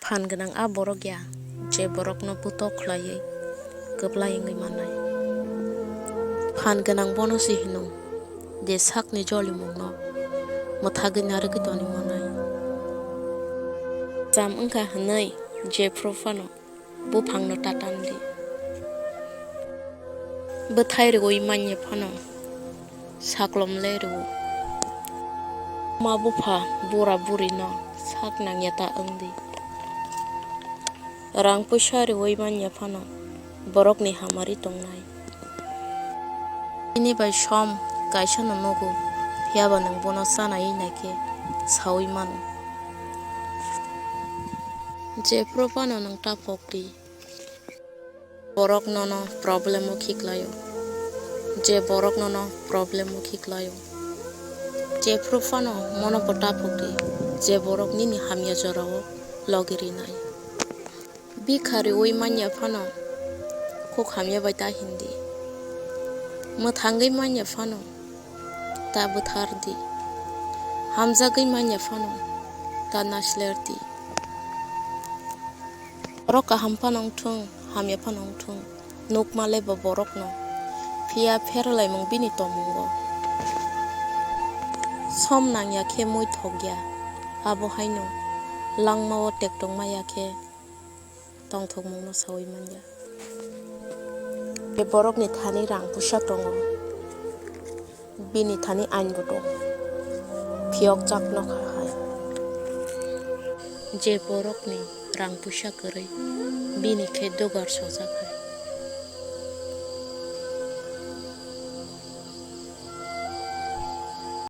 फानगोनां आ borok ya je borok no puto khlai keblaingai manai फानगोनां bono si hino de sakni joli mungno mothagi narigi toni monai jam ungka hanai je profano bu phangno tatandi bethai roi manye phano saklom leru ma bufa bura buri no saknang yata angdi rang puisa roi manye phano borok ni hamari tongnai ini bai som kaisa no nogo yaba nang bono sanai naike sawi man je profano nang tapokti borok nono problem o khiklayo je borok nono problem o khiklayo je profano mono potapokti je borok nini hamya jorao logiri nai bi khari oi manya phano ko khamya bai ta hindi mathangai manya phano ta buthardi hamjagai manya phano ta naslerdi roka hampanong thung hamya phanong thung nukmale ba borok no phia pherlai mong bini tomungo som nang ya khe moi thogya abo haino langmao tektong maya khe tongthok mong no sawi manya e borok ni thani rang pusa tongo bini thani ain bo dong phiok chak no khai je borok ni rang pusa korei bini khe dogar sojak hai